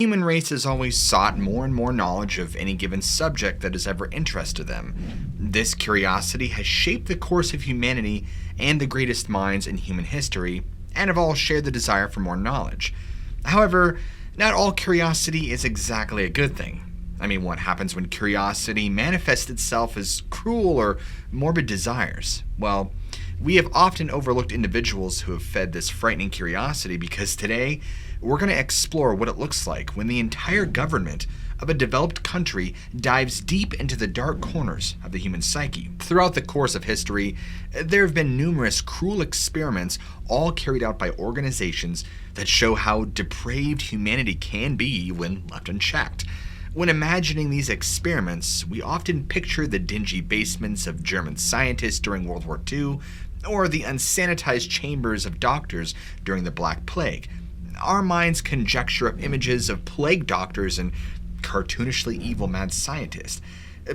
Human race has always sought more and more knowledge of any given subject that has ever interested them. This curiosity has shaped the course of humanity and the greatest minds in human history, and have all shared the desire for more knowledge. However, not all curiosity is exactly a good thing. I mean, what happens when curiosity manifests itself as cruel or morbid desires? Well, we have often overlooked individuals who have fed this frightening curiosity, because today we're going to explore what it looks like when the entire government of a developed country dives deep into the dark corners of the human psyche. Throughout the course of history, there have been numerous cruel experiments, all carried out by organizations that show how depraved humanity can be when left unchecked. When imagining these experiments, we often picture the dingy basements of German scientists during World War II, or the unsanitized chambers of doctors during the Black Plague. Our minds conjecture up images of plague doctors and cartoonishly evil mad scientists.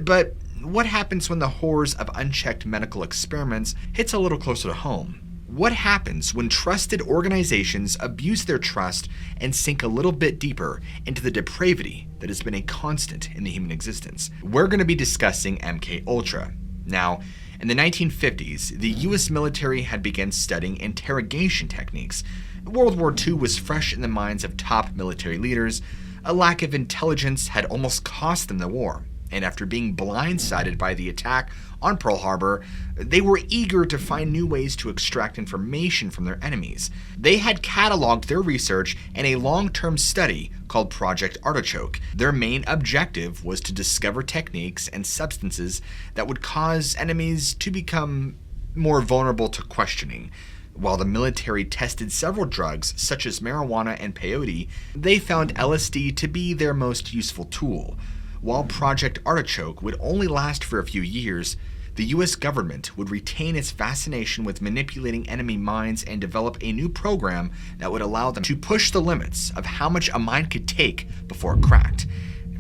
But what happens when the horrors of unchecked medical experiments hits a little closer to home? What happens when trusted organizations abuse their trust and sink a little bit deeper into the depravity that has been a constant in the human existence? We're going to be discussing MK-Ultra. Now, in the 1950s, the US military had begun studying interrogation techniques. World War II was fresh in the minds of top military leaders. A lack of intelligence had almost cost them the war, and after being blindsided by the attack on Pearl Harbor, they were eager to find new ways to extract information from their enemies. They had cataloged their research in a long-term study called Project Artichoke. Their main objective was to discover techniques and substances that would cause enemies to become more vulnerable to questioning. While the military tested several drugs, such as marijuana and peyote, they found LSD to be their most useful tool. While Project Artichoke would only last for a few years, the US government would retain its fascination with manipulating enemy minds and develop a new program that would allow them to push the limits of how much a mind could take before it cracked.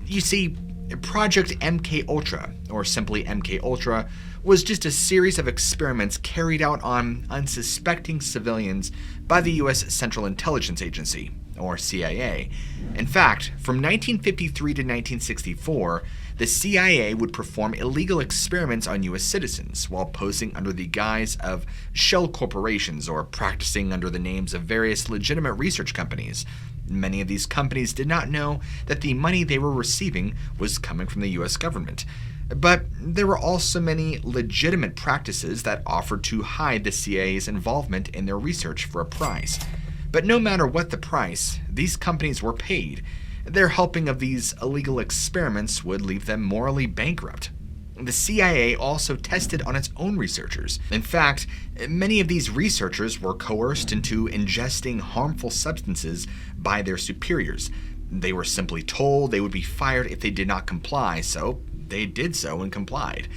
You see, Project MK-Ultra, or simply MK-Ultra, was just a series of experiments carried out on unsuspecting civilians by the US Central Intelligence Agency, or CIA. In fact, from 1953 to 1964, the CIA would perform illegal experiments on US citizens while posing under the guise of shell corporations or practicing under the names of various legitimate research companies. Many of these companies did not know that the money they were receiving was coming from the US government. But there were also many legitimate practices that offered to hide the CIA's involvement in their research for a price. But no matter what the price, these companies were paid. Their helping of these illegal experiments would leave them morally bankrupt. The CIA also tested on its own researchers. In fact, many of these researchers were coerced into ingesting harmful substances by their superiors. They were simply told they would be fired if they did not comply, so they did so and complied.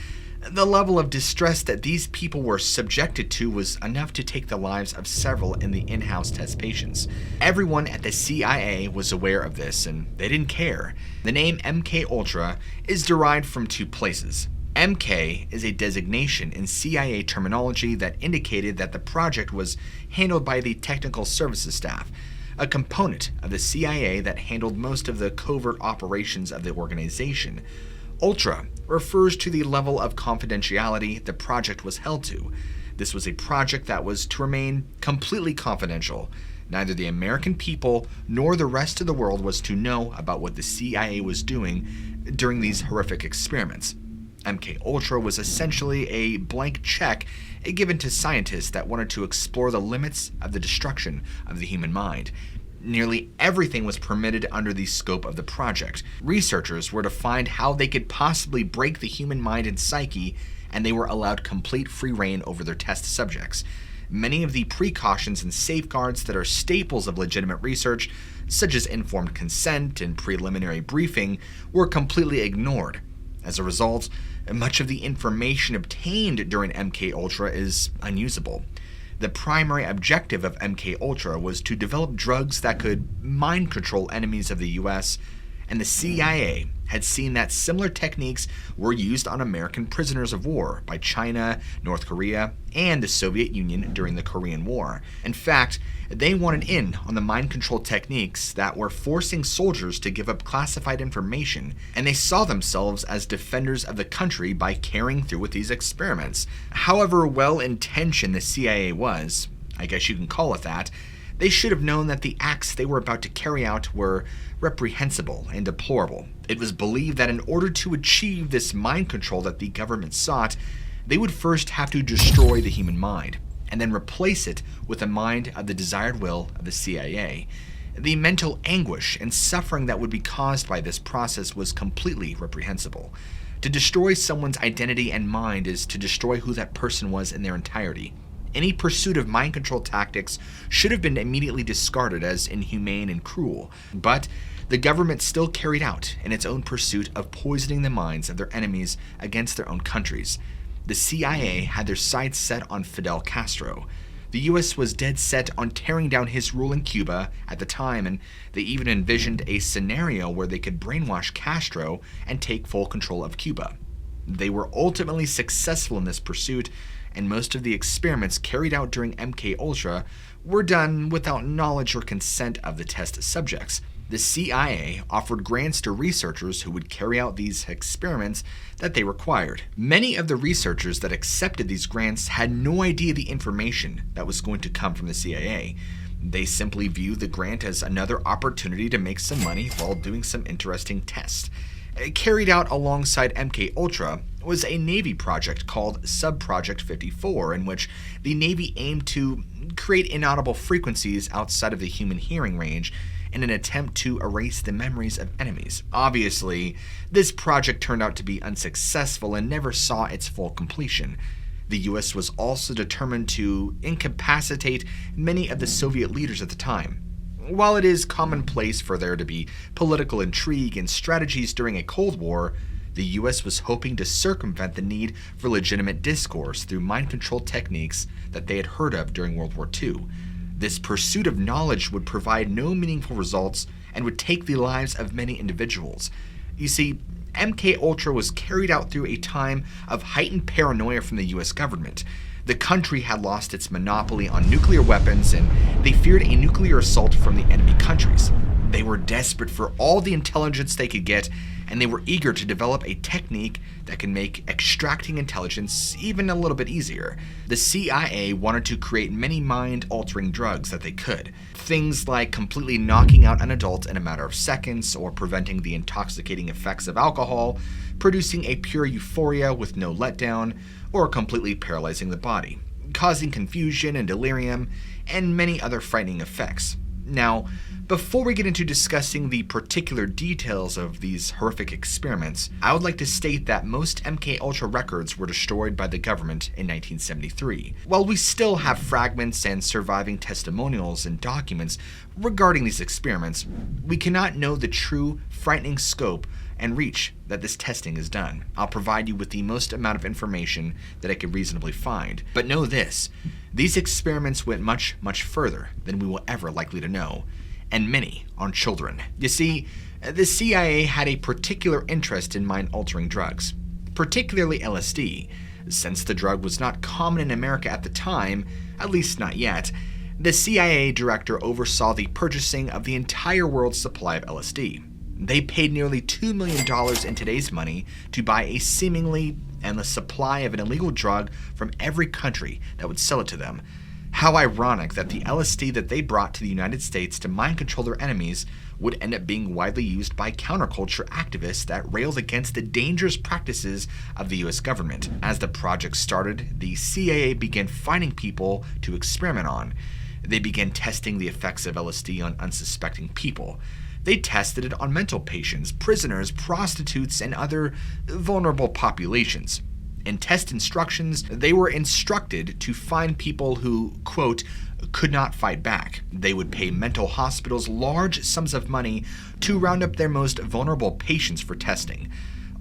The level of distress that these people were subjected to was enough to take the lives of several in the in-house test patients. Everyone at the CIA was aware of this, and they didn't care. The name MK-Ultra is derived from two places. MK is a designation in CIA terminology that indicated that the project was handled by the technical services staff, a component of the CIA that handled most of the covert operations of the organization. Ultra refers to the level of confidentiality the project was held to. This was a project that was to remain completely confidential. Neither the American people nor the rest of the world was to know about what the CIA was doing during these horrific experiments. MK-Ultra was essentially a blank check given to scientists that wanted to explore the limits of the destruction of the human mind. Nearly everything was permitted under the scope of the project. Researchers were to find how they could possibly break the human mind and psyche, and they were allowed complete free rein over their test subjects. Many of the precautions and safeguards that are staples of legitimate research, such as informed consent and preliminary briefing, were completely ignored. As a result, much of the information obtained during MK-Ultra is unusable. The primary objective of MK-Ultra was to develop drugs that could mind control enemies of the US and the CIA had seen that similar techniques were used on American prisoners of war by China, North Korea, and the Soviet Union during the Korean War. In fact, they wanted in on the mind control techniques that were forcing soldiers to give up classified information, and they saw themselves as defenders of the country by carrying through with these experiments. However well-intentioned the CIA was, I guess you can call it that, they should have known that the acts they were about to carry out were reprehensible and deplorable. It was believed that in order to achieve this mind control that the government sought, they would first have to destroy the human mind, and then replace it with a mind of the desired will of the CIA. The mental anguish and suffering that would be caused by this process was completely reprehensible. To destroy someone's identity and mind is to destroy who that person was in their entirety. Any pursuit of mind control tactics should have been immediately discarded as inhumane and cruel, but the government still carried out in its own pursuit of poisoning the minds of their enemies against their own countries. The CIA had their sights set on Fidel Castro. The US was dead set on tearing down his rule in Cuba at the time, and they even envisioned a scenario where they could brainwash Castro and take full control of Cuba. They were ultimately successful in this pursuit, and most of the experiments carried out during MKUltra were done without knowledge or consent of the test subjects. The CIA offered grants to researchers who would carry out these experiments that they required. Many of the researchers that accepted these grants had no idea the information that was going to come from the CIA. They simply viewed the grant as another opportunity to make some money while doing some interesting tests. Carried out alongside MKUltra was a Navy project called Subproject 54, in which the Navy aimed to create inaudible frequencies outside of the human hearing range in an attempt to erase the memories of enemies. Obviously, this project turned out to be unsuccessful and never saw its full completion. The US was also determined to incapacitate many of the Soviet leaders at the time. While it is commonplace for there to be political intrigue and strategies during a Cold War, the US was hoping to circumvent the need for legitimate discourse through mind control techniques that they had heard of during World War II. This pursuit of knowledge would provide no meaningful results and would take the lives of many individuals. You see, MKUltra was carried out through a time of heightened paranoia from the US government. The country had lost its monopoly on nuclear weapons, and they feared a nuclear assault from the enemy countries. They were desperate for all the intelligence they could get, and they were eager to develop a technique that can make extracting intelligence even a little bit easier. The CIA wanted to create many mind-altering drugs that they could. Things like completely knocking out an adult in a matter of seconds, or preventing the intoxicating effects of alcohol, producing a pure euphoria with no letdown, or completely paralyzing the body, causing confusion and delirium, and many other frightening effects. Now, before we get into discussing the particular details of these horrific experiments, I would like to state that most MKUltra records were destroyed by the government in 1973. While we still have fragments and surviving testimonials and documents regarding these experiments, we cannot know the true frightening scope and reach that this testing is done. I'll provide you with the most amount of information that I can reasonably find. But know this, these experiments went much, much further than we will ever likely to know, and many on children. You see, the CIA had a particular interest in mind-altering drugs, particularly LSD. Since the drug was not common in America at the time, at least not yet, the CIA director oversaw the purchasing of the entire world's supply of LSD. They paid nearly $2 million in today's money to buy a seemingly endless supply of an illegal drug from every country that would sell it to them. How ironic that the LSD that they brought to the United States to mind control their enemies would end up being widely used by counterculture activists that railed against the dangerous practices of the US government. As the project started, the CIA began finding people to experiment on. They began testing the effects of LSD on unsuspecting people. They tested it on mental patients, prisoners, prostitutes, and other vulnerable populations. In test instructions, they were instructed to find people who, quote, could not fight back. They would pay mental hospitals large sums of money to round up their most vulnerable patients for testing.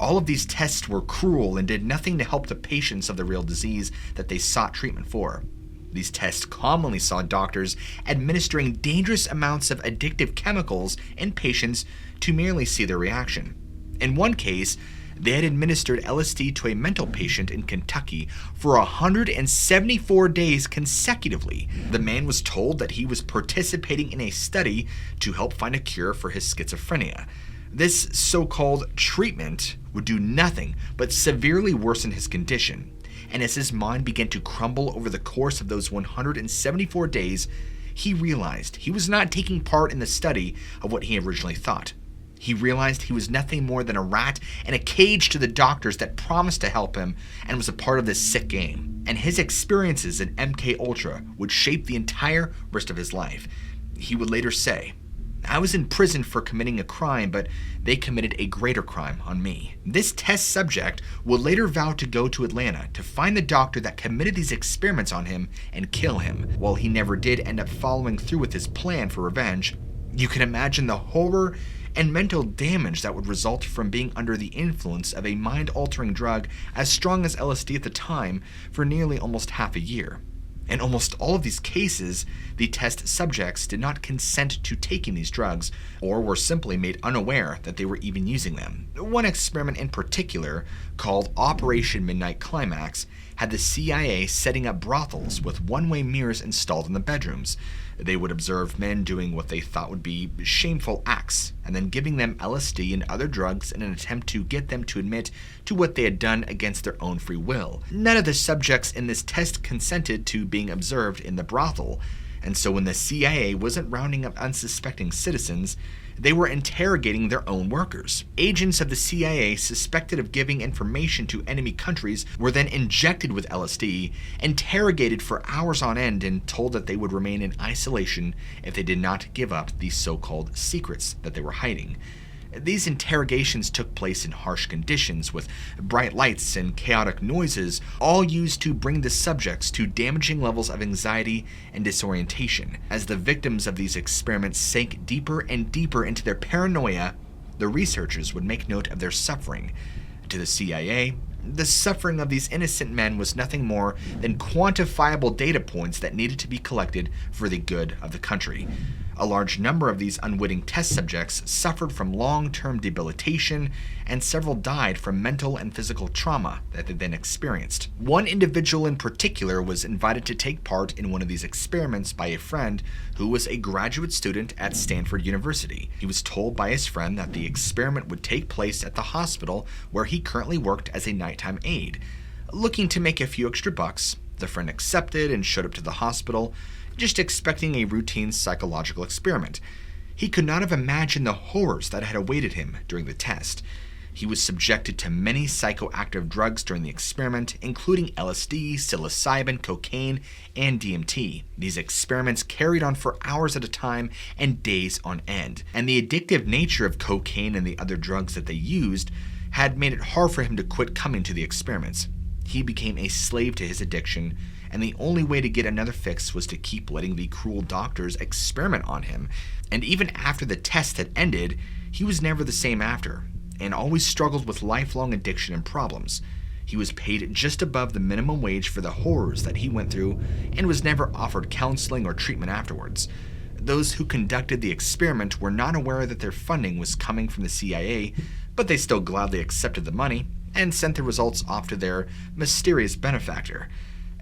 All of these tests were cruel and did nothing to help the patients of the real disease that they sought treatment for. These tests commonly saw doctors administering dangerous amounts of addictive chemicals in patients to merely see their reaction. In one case, they had administered LSD to a mental patient in Kentucky for 174 days consecutively. The man was told that he was participating in a study to help find a cure for his schizophrenia. This so-called treatment would do nothing but severely worsen his condition, and as his mind began to crumble over the course of those 174 days, he realized he was not taking part in the study of what he originally thought. He realized he was nothing more than a rat in a cage to the doctors that promised to help him and was a part of this sick game. And his experiences in MK Ultra would shape the entire rest of his life. He would later say, "I was in prison for committing a crime, but they committed a greater crime on me." This test subject would later vow to go to Atlanta to find the doctor that committed these experiments on him and kill him. While he never did end up following through with his plan for revenge, you can imagine the horror and mental damage that would result from being under the influence of a mind-altering drug as strong as LSD at the time for nearly almost half a year. In almost all of these cases, the test subjects did not consent to taking these drugs or were simply made unaware that they were even using them. One experiment in particular, called Operation Midnight Climax, had the CIA setting up brothels with one-way mirrors installed in the bedrooms. They would observe men doing what they thought would be shameful acts, and then giving them LSD and other drugs in an attempt to get them to admit to what they had done against their own free will. None of the subjects in this test consented to being observed in the brothel, and so when the CIA wasn't rounding up unsuspecting citizens, they were interrogating their own workers. Agents of the CIA suspected of giving information to enemy countries were then injected with LSD, interrogated for hours on end, and told that they would remain in isolation if they did not give up these so-called secrets that they were hiding. These interrogations took place in harsh conditions with bright lights and chaotic noises, all used to bring the subjects to damaging levels of anxiety and disorientation. As the victims of these experiments sank deeper and deeper into their paranoia, the researchers would make note of their suffering. To the CIA, the suffering of these innocent men was nothing more than quantifiable data points that needed to be collected for the good of the country. A large number of these unwitting test subjects suffered from long-term debilitation, and several died from mental and physical trauma that they then experienced. One individual in particular was invited to take part in one of these experiments by a friend who was a graduate student at Stanford University. He was told by his friend that the experiment would take place at the hospital where he currently worked as a nighttime aide. Looking to make a few extra bucks, the friend accepted and showed up to the hospital, just expecting a routine psychological experiment. He could not have imagined the horrors that had awaited him during the test. He was subjected to many psychoactive drugs during the experiment, including LSD, psilocybin, cocaine, and DMT. These experiments carried on for hours at a time and days on end, and the addictive nature of cocaine and the other drugs that they used had made it hard for him to quit coming to the experiments. He became a slave to his addiction, and the only way to get another fix was to keep letting the cruel doctors experiment on him. And even after the test had ended, he was never the same after, and always struggled with lifelong addiction and problems. He was paid just above the minimum wage for the horrors that he went through, and was never offered counseling or treatment afterwards. Those who conducted the experiment were not aware that their funding was coming from the CIA, but they still gladly accepted the money and sent the results off to their mysterious benefactor.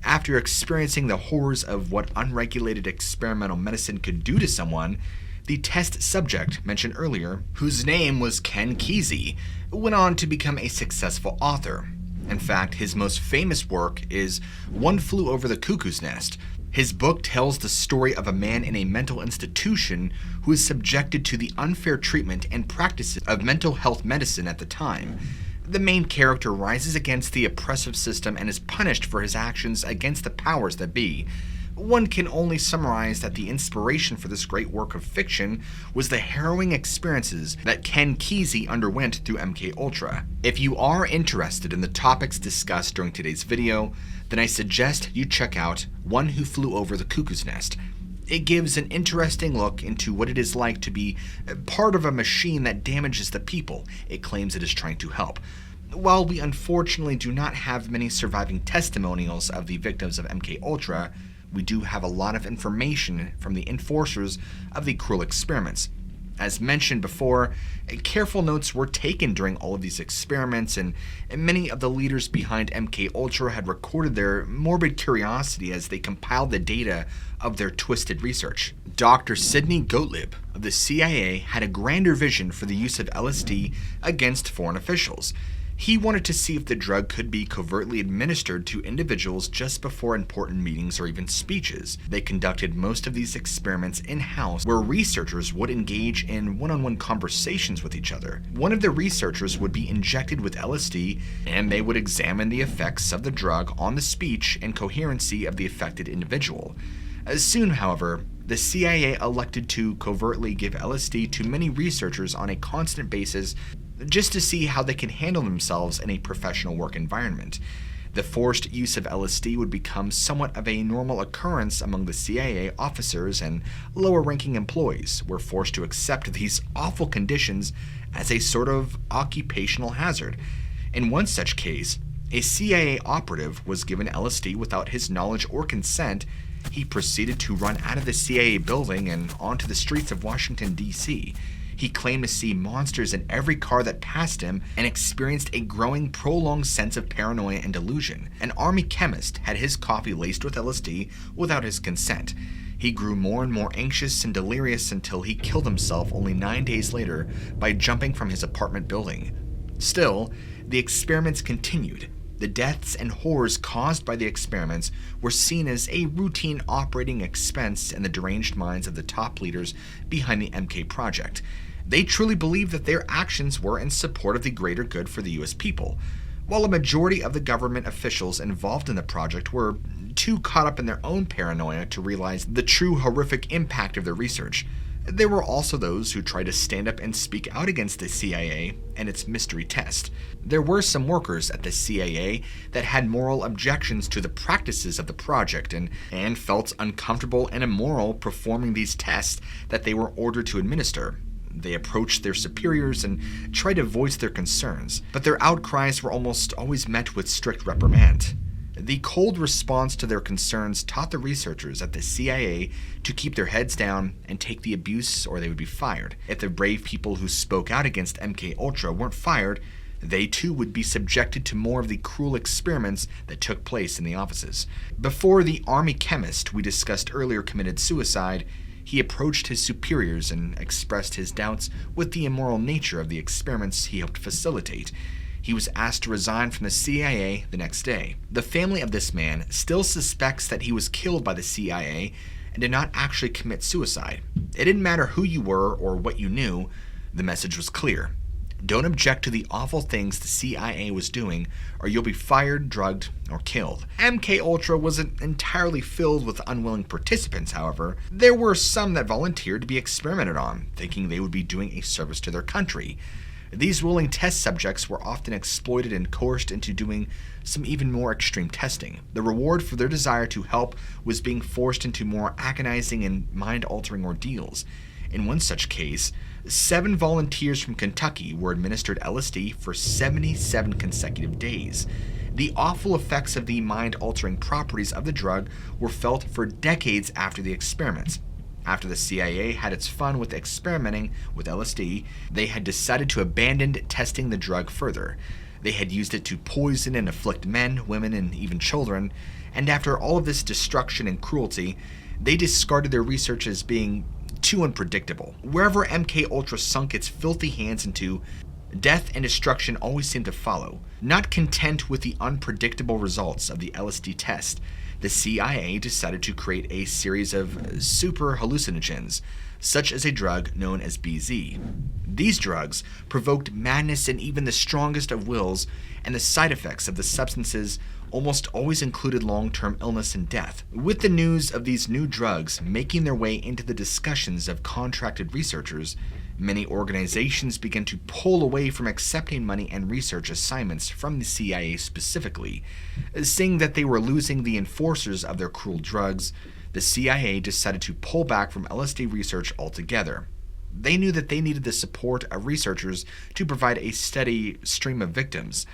After experiencing the horrors of what unregulated experimental medicine could do to someone, the test subject mentioned earlier, whose name was Ken Kesey, went on to become a successful author. In fact, his most famous work is One Flew Over the Cuckoo's Nest. His book tells the story of a man in a mental institution who is subjected to the unfair treatment and practices of mental health medicine at the time. The main character rises against the oppressive system and is punished for his actions against the powers that be. One can only summarize that the inspiration for this great work of fiction was the harrowing experiences that Ken Kesey underwent through MK Ultra. If you are interested in the topics discussed during today's video, then I suggest you check out One Who Flew Over the Cuckoo's Nest. It gives an interesting look into what it is like to be part of a machine that damages the people it claims it is trying to help. While we unfortunately do not have many surviving testimonials of the victims of MK Ultra, we do have a lot of information from the enforcers of the cruel experiments. As mentioned before, careful notes were taken during all of these experiments, and many of the leaders behind MKUltra had recorded their morbid curiosity as they compiled the data of their twisted research. Dr. Sidney Gottlieb of the CIA had a grander vision for the use of LSD against foreign officials. He wanted to see if the drug could be covertly administered to individuals just before important meetings or even speeches. They conducted most of these experiments in-house, where researchers would engage in one-on-one conversations with each other. One of the researchers would be injected with LSD, and they would examine the effects of the drug on the speech and coherency of the affected individual. Soon, however, the CIA elected to covertly give LSD to many researchers on a constant basis, just to see how they can handle themselves in a professional work environment. The forced use of LSD would become somewhat of a normal occurrence among the CIA officers, and lower-ranking employees were forced to accept these awful conditions as a sort of occupational hazard. In one such case, a CIA operative was given LSD without his knowledge or consent. He proceeded to run out of the CIA building and onto the streets of Washington, D.C. He claimed to see monsters in every car that passed him and experienced a growing, prolonged sense of paranoia and delusion. An army chemist had his coffee laced with LSD without his consent. He grew more and more anxious and delirious until he killed himself only 9 days later by jumping from his apartment building. Still, the experiments continued. The deaths and horrors caused by the experiments were seen as a routine operating expense in the deranged minds of the top leaders behind the MK project. They truly believed that their actions were in support of the greater good for the US people, while a majority of the government officials involved in the project were too caught up in their own paranoia to realize the true horrific impact of their research. There were also those who tried to stand up and speak out against the CIA and its mystery test. There were some workers at the CIA that had moral objections to the practices of the project and felt uncomfortable and immoral performing these tests that they were ordered to administer. They approached their superiors and tried to voice their concerns, but their outcries were almost always met with strict reprimand. The cold response to their concerns taught the researchers at the CIA to keep their heads down and take the abuse, or they would be fired. If the brave people who spoke out against MKUltra weren't fired, they too would be subjected to more of the cruel experiments that took place in the offices. Before the army chemist we discussed earlier committed suicide, he approached his superiors and expressed his doubts with the immoral nature of the experiments he helped facilitate. He was asked to resign from the CIA the next day. The family of this man still suspects that he was killed by the CIA and did not actually commit suicide. It didn't matter who you were or what you knew, the message was clear. Don't object to the awful things the CIA was doing, or you'll be fired, drugged, or killed. MKUltra wasn't entirely filled with unwilling participants, however. There were some that volunteered to be experimented on, thinking they would be doing a service to their country. These willing test subjects were often exploited and coerced into doing some even more extreme testing. The reward for their desire to help was being forced into more agonizing and mind-altering ordeals. In one such case, 7 volunteers from Kentucky were administered LSD for 77 consecutive days. The awful effects of the mind-altering properties of the drug were felt for decades after the experiments. After the CIA had its fun with experimenting with LSD, they had decided to abandon testing the drug further. They had used it to poison and afflict men, women, and even children, and after all of this destruction and cruelty, they discarded their research as being too unpredictable. Wherever MKUltra sunk its filthy hands into, death and destruction always seemed to follow. Not content with the unpredictable results of the LSD test, the CIA decided to create a series of super hallucinogens, such as a drug known as BZ. These drugs provoked madness in even the strongest of wills, and the side effects of the substances almost always included long-term illness and death. With the news of these new drugs making their way into the discussions of contracted researchers, many organizations began to pull away from accepting money and research assignments from the CIA specifically. Seeing that they were losing the enforcers of their cruel drugs, the CIA decided to pull back from LSD research altogether. They knew that they needed the support of researchers to provide a steady stream of victims.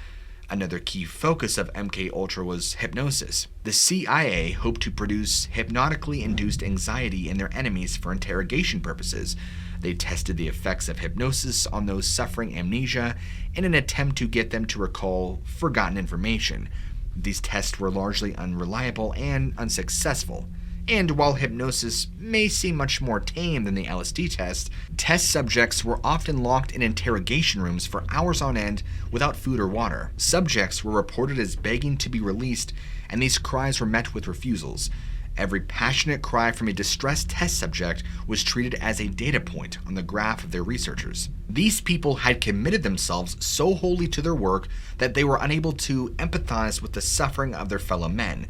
Another key focus of MKUltra was hypnosis. The CIA hoped to produce hypnotically induced anxiety in their enemies for interrogation purposes. They tested the effects of hypnosis on those suffering amnesia in an attempt to get them to recall forgotten information. These tests were largely unreliable and unsuccessful. And while hypnosis may seem much more tame than the LSD test subjects were often locked in interrogation rooms for hours on end without food or water. Subjects were reported as begging to be released, and these cries were met with refusals. Every passionate cry from a distressed test subject was treated as a data point on the graph of their researchers. These people had committed themselves so wholly to their work that they were unable to empathize with the suffering of their fellow men.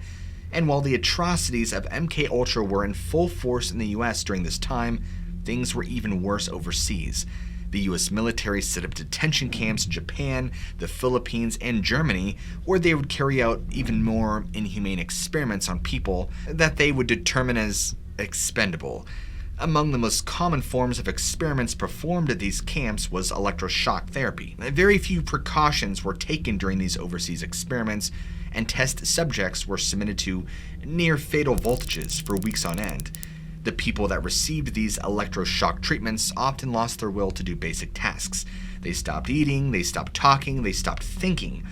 And while the atrocities of MKUltra were in full force in the US during this time, things were even worse overseas. The US military set up detention camps in Japan, the Philippines, and Germany, where they would carry out even more inhumane experiments on people that they would determine as expendable. Among the most common forms of experiments performed at these camps was electroshock therapy. Very few precautions were taken during these overseas experiments, and test subjects were submitted to near-fatal voltages for weeks on end. The people that received these electroshock treatments often lost their will to do basic tasks. They stopped eating, they stopped talking, they stopped thinking.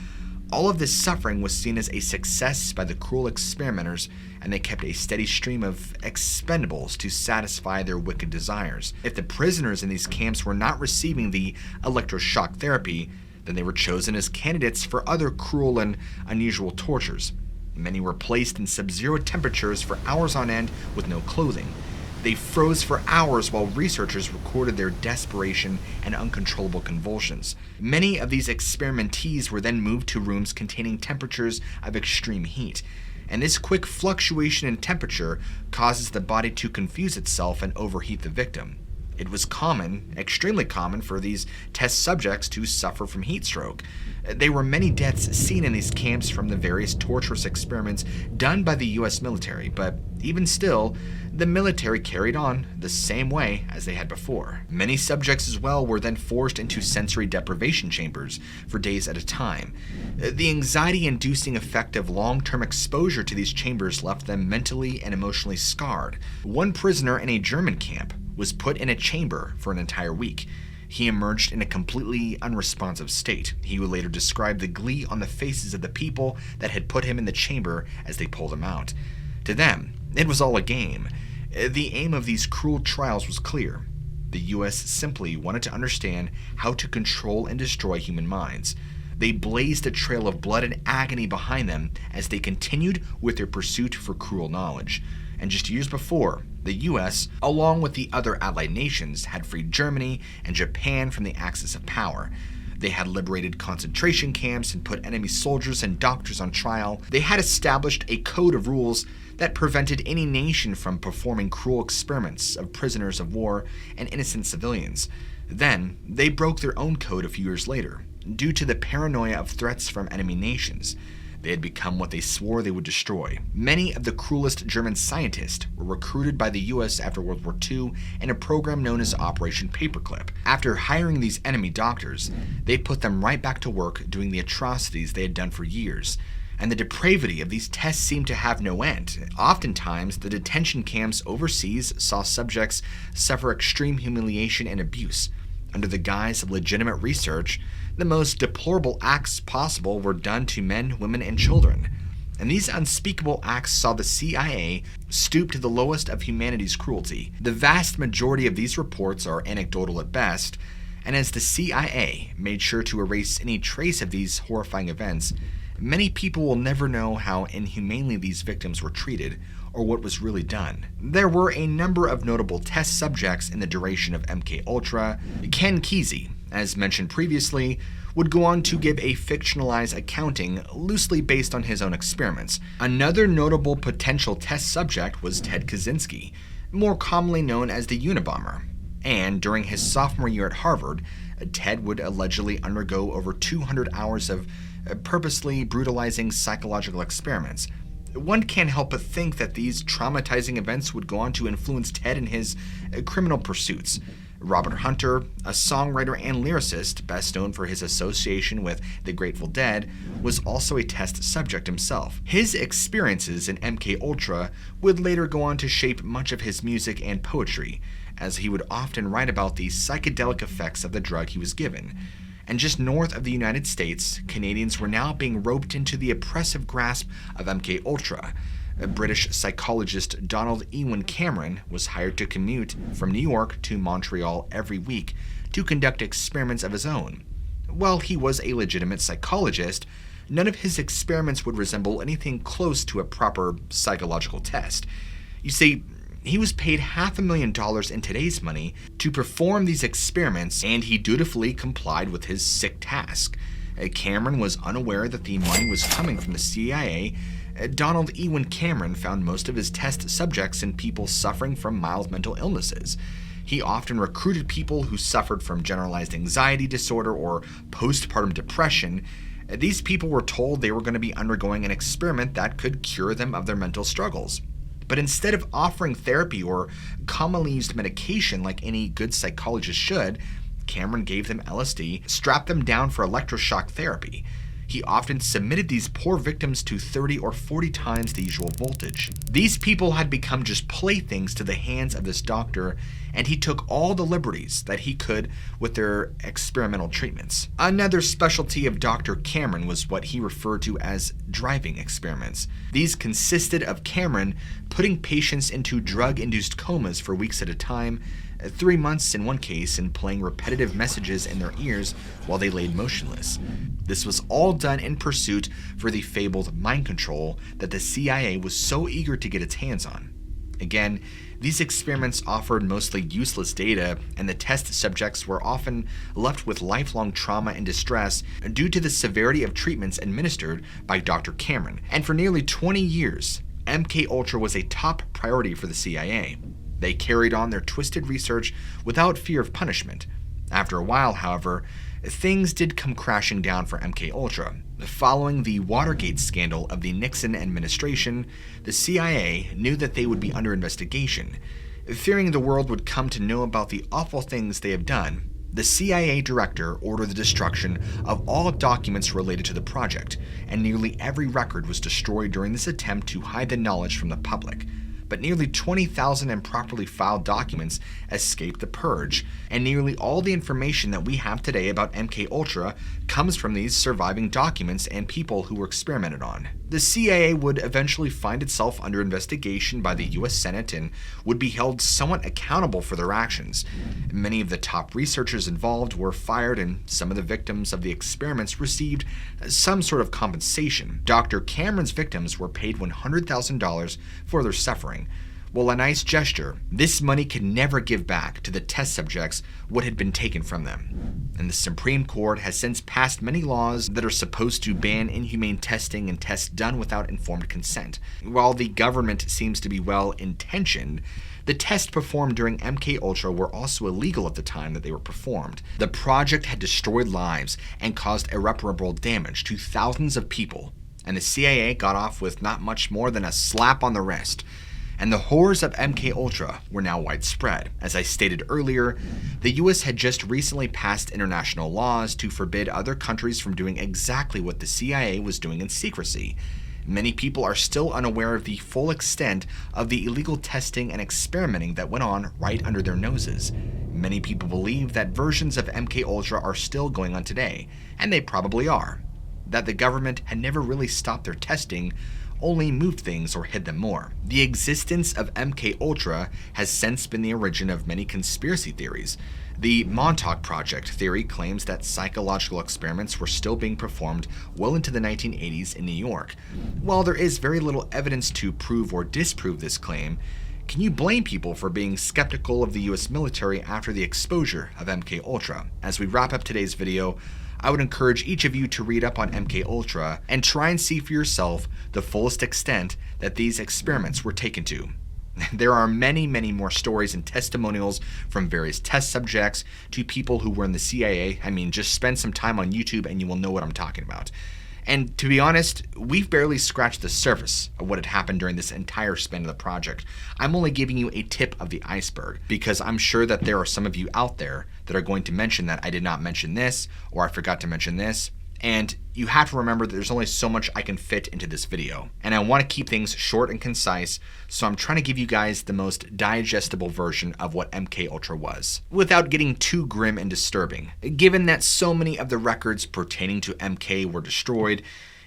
All of this suffering was seen as a success by the cruel experimenters, and they kept a steady stream of expendables to satisfy their wicked desires. If the prisoners in these camps were not receiving the electroshock therapy, then they were chosen as candidates for other cruel and unusual tortures. Many were placed in sub-zero temperatures for hours on end with no clothing. They froze for hours while researchers recorded their desperation and uncontrollable convulsions. Many of these experimentees were then moved to rooms containing temperatures of extreme heat, and this quick fluctuation in temperature causes the body to confuse itself and overheat the victim. It was common, extremely common, for these test subjects to suffer from heat stroke. There were many deaths seen in these camps from the various torturous experiments done by the US military, but even still, the military carried on the same way as they had before. Many subjects as well were then forced into sensory deprivation chambers for days at a time. The anxiety-inducing effect of long-term exposure to these chambers left them mentally and emotionally scarred. One prisoner in a German camp was put in a chamber for an entire week. He emerged in a completely unresponsive state. He would later describe the glee on the faces of the people that had put him in the chamber as they pulled him out. To them, it was all a game. The aim of these cruel trials was clear. The US simply wanted to understand how to control and destroy human minds. They blazed a trail of blood and agony behind them as they continued with their pursuit for cruel knowledge. And just years before, the US, along with the other allied nations, had freed Germany and Japan from the axis of power. They had liberated concentration camps and put enemy soldiers and doctors on trial. They had established a code of rules that prevented any nation from performing cruel experiments of prisoners of war and innocent civilians. Then, they broke their own code a few years later, due to the paranoia of threats from enemy nations. They had become what they swore they would destroy. Many of the cruelest German scientists were recruited by the US after World War II in a program known as Operation Paperclip. After hiring these enemy doctors, they put them right back to work doing the atrocities they had done for years. And the depravity of these tests seemed to have no end. Oftentimes, the detention camps overseas saw subjects suffer extreme humiliation and abuse. Under the guise of legitimate research, the most deplorable acts possible were done to men, women, and children. And these unspeakable acts saw the CIA stoop to the lowest of humanity's cruelty. The vast majority of these reports are anecdotal at best, and as the CIA made sure to erase any trace of these horrifying events, many people will never know how inhumanely these victims were treated or what was really done. There were a number of notable test subjects in the duration of MKUltra. Ken Kesey, as mentioned previously, would go on to give a fictionalized accounting loosely based on his own experiments. Another notable potential test subject was Ted Kaczynski, more commonly known as the Unabomber. And during his sophomore year at Harvard, Ted would allegedly undergo over 200 hours of purposely brutalizing psychological experiments. One can't help but think that these traumatizing events would go on to influence Ted in his criminal pursuits. Robert Hunter, a songwriter and lyricist best known for his association with the Grateful Dead, was also a test subject himself. His experiences in MKUltra would later go on to shape much of his music and poetry, as he would often write about the psychedelic effects of the drug he was given. And just north of the United States, Canadians were now being roped into the oppressive grasp of MKUltra. British psychologist Donald Ewan Cameron was hired to commute from New York to Montreal every week to conduct experiments of his own. While he was a legitimate psychologist, none of his experiments would resemble anything close to a proper psychological test. You see, he was paid $500,000 in today's money to perform these experiments, and he dutifully complied with his sick task. Cameron was unaware that the money was coming from the CIA. Donald Ewan Cameron found most of his test subjects in people suffering from mild mental illnesses. He often recruited people who suffered from generalized anxiety disorder or postpartum depression. These people were told they were going to be undergoing an experiment that could cure them of their mental struggles. But instead of offering therapy or commonly used medication like any good psychologist should, Cameron gave them LSD, strapped them down for electroshock therapy. He often submitted these poor victims to 30 or 40 times the usual voltage. These people had become just playthings to the hands of this doctor, and he took all the liberties that he could with their experimental treatments. Another specialty of Dr. Cameron was what he referred to as driving experiments. These consisted of Cameron putting patients into drug-induced comas for weeks at a time, 3 months in one case, and playing repetitive messages in their ears while they laid motionless. This was all done in pursuit for the fabled mind control that the CIA was so eager to get its hands on. Again, these experiments offered mostly useless data, and the test subjects were often left with lifelong trauma and distress due to the severity of treatments administered by Dr. Cameron. And for nearly 20 years, MKUltra was a top priority for the CIA. They carried on their twisted research without fear of punishment. After a while, however, things did come crashing down for MKUltra. Following the Watergate scandal of the Nixon administration, the CIA knew that they would be under investigation. Fearing the world would come to know about the awful things they have done, the CIA director ordered the destruction of all documents related to the project, and nearly every record was destroyed during this attempt to hide the knowledge from the public. But nearly 20,000 improperly filed documents escaped the purge, and nearly all the information that we have today about MKUltra comes from these surviving documents and people who were experimented on. The CIA would eventually find itself under investigation by the US Senate and would be held somewhat accountable for their actions. Many of the top researchers involved were fired, and some of the victims of the experiments received some sort of compensation. Dr. Cameron's victims were paid $100,000 for their suffering. While a nice gesture, this money could never give back to the test subjects what had been taken from them. And the Supreme Court has since passed many laws that are supposed to ban inhumane testing and tests done without informed consent. While the government seems to be well-intentioned, the tests performed during MKUltra were also illegal at the time that they were performed. The project had destroyed lives and caused irreparable damage to thousands of people, and the CIA got off with not much more than a slap on the wrist. And the horrors of MKUltra were now widespread. As I stated earlier, the US had just recently passed international laws to forbid other countries from doing exactly what the CIA was doing in secrecy. Many people are still unaware of the full extent of the illegal testing and experimenting that went on right under their noses. Many people believe that versions of MKUltra are still going on today, and they probably are. That the government had never really stopped their testing, only moved things or hid them more. The existence of MKUltra has since been the origin of many conspiracy theories. The Montauk Project theory claims that psychological experiments were still being performed well into the 1980s in New York. While there is very little evidence to prove or disprove this claim, can you blame people for being skeptical of the US military after the exposure of MKUltra? As we wrap up today's video, I would encourage each of you to read up on MKUltra and try and see for yourself the fullest extent that these experiments were taken to. There are many, many more stories and testimonials from various test subjects to people who were in the CIA. I mean, just spend some time on YouTube and you will know what I'm talking about. And to be honest, we've barely scratched the surface of what had happened during this entire span of the project. I'm only giving you a tip of the iceberg, because I'm sure that there are some of you out there that are going to mention that I did not mention this, or I forgot to mention this. And you have to remember that there's only so much I can fit into this video. And I want to keep things short and concise, so I'm trying to give you guys the most digestible version of what MK Ultra was, without getting too grim and disturbing. Given that so many of the records pertaining to MK were destroyed,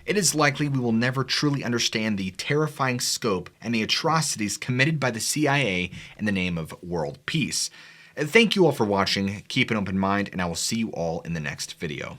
it is likely we will never truly understand the terrifying scope and the atrocities committed by the CIA in the name of world peace. Thank you all for watching, keep an open mind, and I will see you all in the next video.